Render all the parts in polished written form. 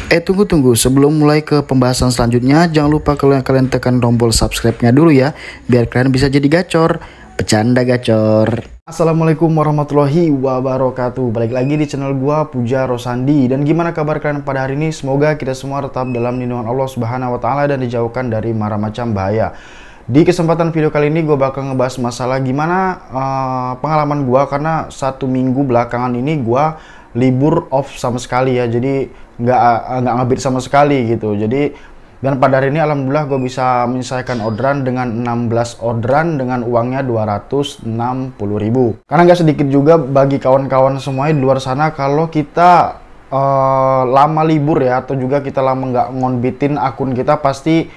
Tunggu, sebelum mulai ke pembahasan selanjutnya, jangan lupa kalian tekan tombol subscribe-nya dulu ya, biar kalian bisa jadi gacor, bercanda gacor. Assalamualaikum warahmatullahi wabarakatuh. Balik lagi di channel gua, Puja Rosandi. Dan gimana kabar kalian pada hari ini? Semoga kita semua tetap dalam lindungan Allah Subhanahu wa taala dan dijauhkan dari marah macam bahaya. Di kesempatan video kali ini gue bakal ngebahas masalah gimana pengalaman gue, karena 1 minggu belakangan ini gue libur off sama sekali ya, jadi nggak ngebit sama sekali gitu. Jadi dan pada hari ini alhamdulillah gue bisa menyelesaikan orderan dengan 16 orderan dengan uangnya 260.000. Karena nggak sedikit juga bagi kawan-kawan semuanya di luar sana kalau kita lama libur ya, atau juga kita lama nggak ngonbitin akun kita, pasti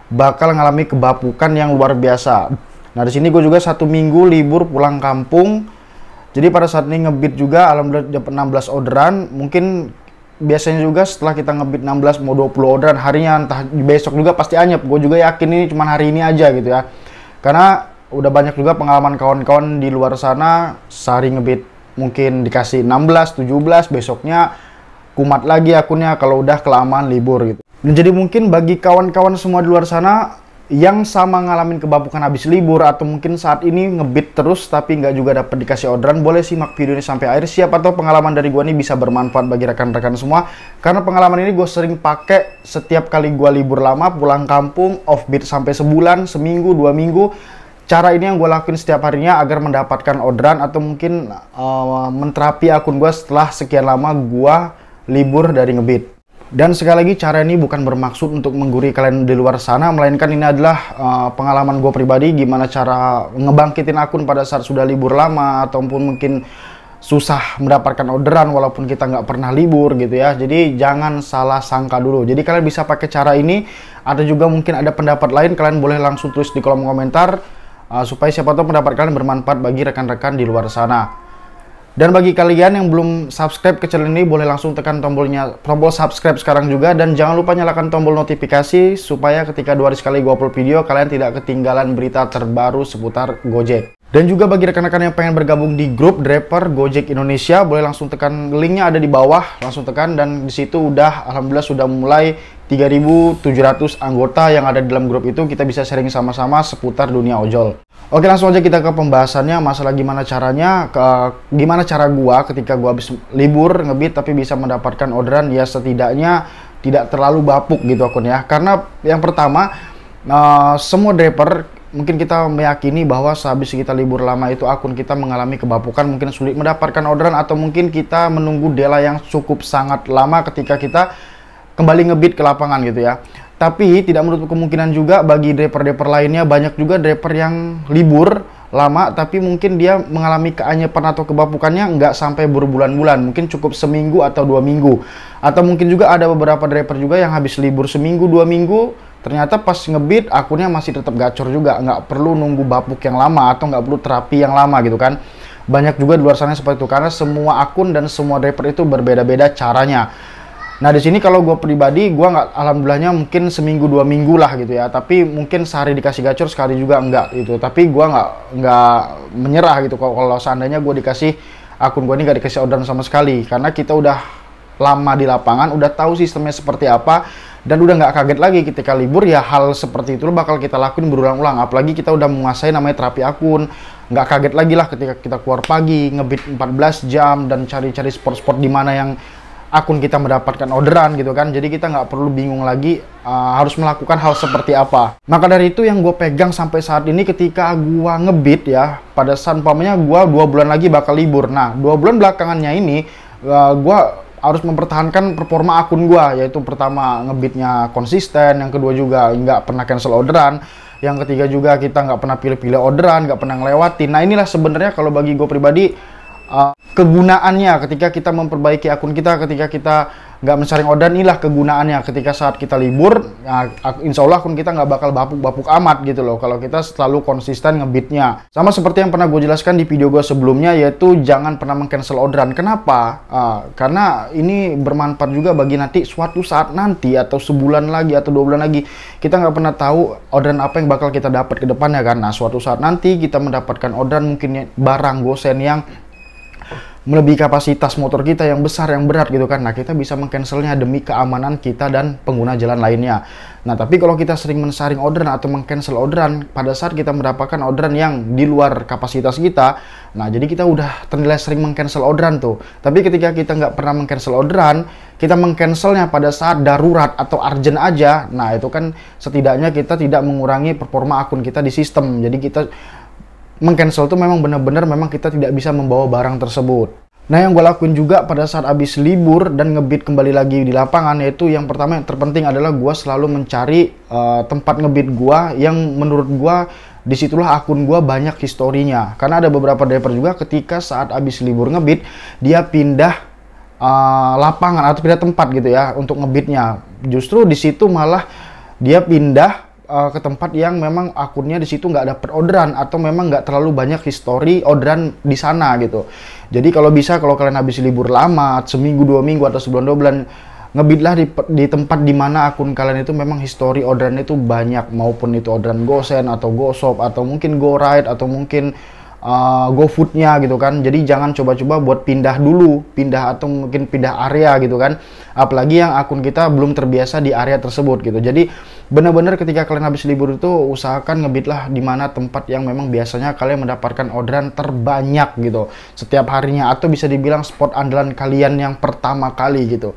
bakal ngalami kebapukan yang luar biasa. Nah, di sini gue juga 1 minggu libur pulang kampung. Jadi pada saat ini ngebit juga alhamdulillah dapat 16 orderan. Mungkin biasanya juga setelah kita ngebit 16 mau 20 orderan harinya, entah besok juga pasti anyep. Gue juga yakin ini cuma hari ini aja gitu ya. Karena udah banyak juga pengalaman kawan-kawan di luar sana, sehari ngebit mungkin dikasih 16, 17, besoknya kumat lagi akunnya kalau udah kelamaan libur gitu. Dan jadi mungkin bagi kawan-kawan semua di luar sana yang sama ngalamin kebapukan habis libur, atau mungkin saat ini ngebit terus tapi nggak juga dapat dikasih orderan, boleh simak video ini sampai akhir. Siapa tahu pengalaman dari gua ini bisa bermanfaat bagi rekan-rekan semua, karena pengalaman ini gue sering pakai setiap kali gua libur lama pulang kampung, offbeat sampai sebulan, seminggu, 2 minggu. Cara ini yang gue lakuin setiap harinya agar mendapatkan orderan atau mungkin menterapi akun gua setelah sekian lama gua libur dari ngebit. Dan sekali lagi, cara ini bukan bermaksud untuk menggurui kalian di luar sana, melainkan ini adalah pengalaman gue pribadi gimana cara ngebangkitin akun pada saat sudah libur lama ataupun mungkin susah mendapatkan orderan walaupun kita nggak pernah libur gitu ya. Jadi jangan salah sangka dulu. Jadi kalian bisa pakai cara ini, atau juga mungkin ada pendapat lain, kalian boleh langsung tulis di kolom komentar supaya siapa tahu pendapat kalian bermanfaat bagi rekan-rekan di luar sana. Dan bagi kalian yang belum subscribe ke channel ini, boleh langsung tekan tombol subscribe sekarang juga. Dan jangan lupa nyalakan tombol notifikasi supaya ketika 2 hari sekali gue upload video, kalian tidak ketinggalan berita terbaru seputar Gojek. Dan juga bagi rekan-rekan yang pengen bergabung di grup driver Gojek Indonesia, boleh langsung tekan linknya ada di bawah, langsung tekan. Dan di situ udah alhamdulillah sudah mulai 3.700 anggota yang ada di dalam grup itu. Kita bisa sharing sama-sama seputar dunia ojol. Oke, langsung aja kita ke pembahasannya, masalah gimana caranya, gimana cara gua ketika gua habis libur ngebit tapi bisa mendapatkan orderan, ya setidaknya tidak terlalu bapuk gitu akun ya. Karena yang pertama, semua driver mungkin kita meyakini bahwa sehabis kita libur lama itu akun kita mengalami kebapukan, mungkin sulit mendapatkan orderan, atau mungkin kita menunggu delay yang cukup sangat lama ketika kita kembali ngebit ke lapangan gitu ya. Tapi tidak menutup kemungkinan juga bagi driver-driver lainnya, banyak juga driver yang libur lama tapi mungkin dia mengalami keanyepan atau kebapukannya nggak sampai berbulan-bulan, mungkin cukup seminggu atau 2 minggu. Atau mungkin juga ada beberapa driver juga yang habis libur seminggu 2 minggu, ternyata pas ngebit akunnya masih tetap gacor juga, nggak perlu nunggu bapuk yang lama atau nggak perlu terapi yang lama gitu kan. Banyak juga di luar sana seperti itu, karena semua akun dan semua driver itu berbeda-beda caranya. Nah, di sini kalau gue pribadi, gue nggak, alhamdulillahnya mungkin seminggu 2 minggu lah gitu ya. Tapi mungkin sehari dikasih gacor, sekali juga enggak gitu. Tapi gue nggak menyerah gitu kalau seandainya gue dikasih akun gue ini nggak dikasih orderan sama sekali. Karena kita udah lama di lapangan, udah tahu sistemnya seperti apa, dan udah nggak kaget lagi ketika libur ya. Hal seperti itu bakal kita lakuin berulang-ulang. Apalagi kita udah menguasai namanya terapi akun, nggak kaget lagi lah ketika kita keluar pagi ngebit 14 jam dan cari-cari spot-spot di mana yang akun kita mendapatkan orderan gitu kan. Jadi kita nggak perlu bingung lagi harus melakukan hal seperti apa. Maka dari itu yang gue pegang sampai saat ini, ketika gue ngebit ya, pada saat umpamanya gue 2 bulan lagi bakal libur. Nah, 2 bulan belakangannya ini gue harus mempertahankan performa akun gue, yaitu pertama ngebitnya konsisten, yang kedua juga nggak pernah cancel orderan, yang ketiga juga kita nggak pernah pilih-pilih orderan, nggak pernah ngelewatin. Nah, inilah sebenarnya kalau bagi gue pribadi kegunaannya ketika kita memperbaiki akun kita, ketika kita nggak mensaring orderan, inilah kegunaannya. Ketika saat kita libur, insya Allah akun kita nggak bakal bapuk-bapuk amat gitu loh, kalau kita selalu konsisten ngebitnya. Sama seperti yang pernah gue jelaskan di video gue sebelumnya, yaitu jangan pernah meng-cancel orderan. Kenapa? Karena ini bermanfaat juga bagi nanti suatu saat nanti, atau sebulan lagi atau 2 bulan lagi, kita nggak pernah tahu orderan apa yang bakal kita dapat ke depannya kan. Nah, suatu saat nanti kita mendapatkan orderan mungkin barang gosen yang melebihi kapasitas motor kita yang besar, yang berat gitu kan. Nah, kita bisa mengcancelnya demi keamanan kita dan pengguna jalan lainnya. Nah, tapi kalau kita sering mensaring orderan atau mengcancel orderan pada saat kita mendapatkan orderan yang di luar kapasitas kita, nah jadi kita udah ternilai sering mengcancel orderan tuh. Tapi ketika kita nggak pernah mengcancel orderan, kita mengcancelnya pada saat darurat atau urgent aja, nah itu kan setidaknya kita tidak mengurangi performa akun kita di sistem. Jadi kita mengcancel tuh memang benar-benar memang kita tidak bisa membawa barang tersebut. Nah, yang gue lakuin juga pada saat habis libur dan ngebit kembali lagi di lapangan, yaitu yang pertama yang terpenting adalah gue selalu mencari tempat ngebit gue yang menurut gue disitulah akun gue banyak historinya. Karena ada beberapa driver juga ketika saat habis libur ngebit, dia pindah lapangan atau pindah tempat gitu ya untuk ngebitnya. Justru di situ malah dia pindah ke tempat yang memang akunnya di situ nggak dapet orderan atau memang nggak terlalu banyak histori orderan di sana gitu. Jadi kalau bisa, kalau kalian habis libur lama, seminggu, 2 minggu atau sebulan 2 bulan, ngebitlah di tempat dimana akun kalian itu memang histori orderan itu banyak, maupun itu orderan GoSend atau GoShop atau mungkin GoRide atau mungkin GoFood-nya gitu kan. Jadi jangan coba-coba buat pindah dulu, pindah atau mungkin pindah area gitu kan. Apalagi yang akun kita belum terbiasa di area tersebut gitu. Jadi benar-benar ketika kalian habis libur itu usahakan ngebitlah di mana tempat yang memang biasanya kalian mendapatkan orderan terbanyak gitu setiap harinya, atau bisa dibilang spot andalan kalian yang pertama kali gitu.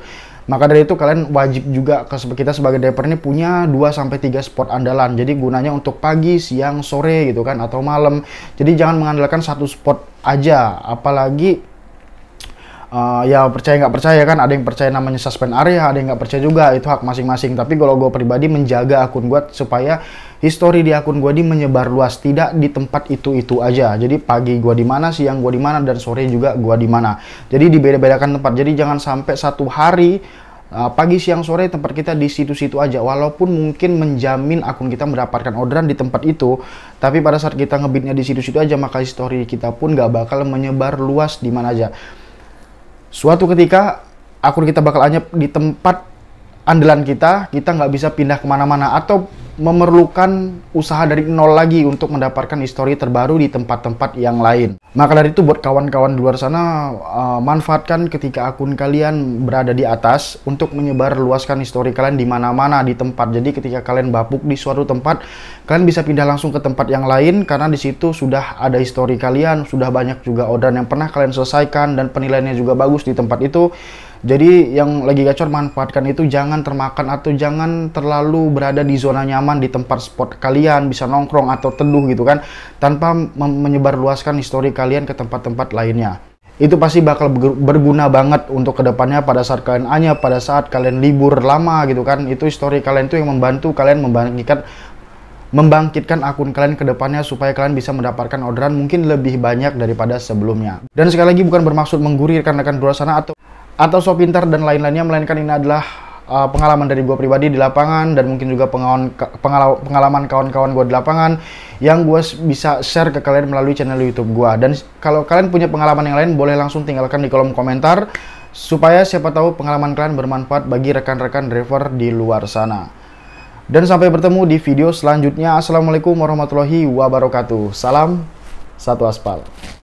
Maka dari itu kalian wajib juga, kita sebagai driver ini punya 2-3 spot andalan. Jadi gunanya untuk pagi, siang, sore gitu kan, atau malam. Jadi jangan mengandalkan satu spot aja. Apalagi ya percaya nggak percaya kan, ada yang percaya namanya suspend area, ada yang nggak percaya juga, itu hak masing-masing. Tapi kalau gue pribadi menjaga akun gue supaya histori di akun gue menyebar luas, tidak di tempat itu aja. Jadi pagi gue di mana, siang gue di mana, dan sore juga gue di mana. Jadi dibeda-bedakan tempat. Jadi jangan sampai satu hari pagi, siang, sore tempat kita di situ-situ aja. Walaupun mungkin menjamin akun kita mendapatkan orderan di tempat itu, tapi pada saat kita ngebitnya di situ-situ aja, maka histori kita pun nggak bakal menyebar luas di mana aja. Suatu ketika akun kita bakal anyap di tempat andalan kita nggak bisa pindah kemana-mana atau memerlukan usaha dari nol lagi untuk mendapatkan histori terbaru di tempat-tempat yang lain. Maka dari itu buat kawan-kawan di luar sana, manfaatkan ketika akun kalian berada di atas untuk menyebar luaskan histori kalian di mana-mana di tempat. Jadi ketika kalian bapuk di suatu tempat, kalian bisa pindah langsung ke tempat yang lain karena di situ sudah ada histori kalian, sudah banyak juga orderan yang pernah kalian selesaikan dan penilaiannya juga bagus di tempat itu. Jadi yang lagi gacor, manfaatkan itu, jangan termakan atau jangan terlalu berada di zona nyaman di tempat spot kalian, bisa nongkrong atau teduh gitu kan, tanpa menyebarluaskan histori kalian ke tempat-tempat lainnya. Itu pasti bakal berguna banget untuk kedepannya pada saat kalian anyap, pada saat kalian libur lama gitu kan. Itu histori kalian itu yang membantu kalian membangkitkan akun kalian ke depannya supaya kalian bisa mendapatkan orderan mungkin lebih banyak daripada sebelumnya. Dan sekali lagi bukan bermaksud menggurui rekan-rekan di luar sana atau so pintar dan lain-lainnya, melainkan ini adalah pengalaman dari gue pribadi di lapangan dan mungkin juga pengalaman kawan-kawan gue di lapangan yang gue bisa share ke kalian melalui channel YouTube gue. Dan kalau kalian punya pengalaman yang lain, boleh langsung tinggalkan di kolom komentar supaya siapa tahu pengalaman kalian bermanfaat bagi rekan-rekan driver di luar sana. Dan sampai bertemu di video selanjutnya. Assalamualaikum warahmatullahi wabarakatuh. Salam satu aspal.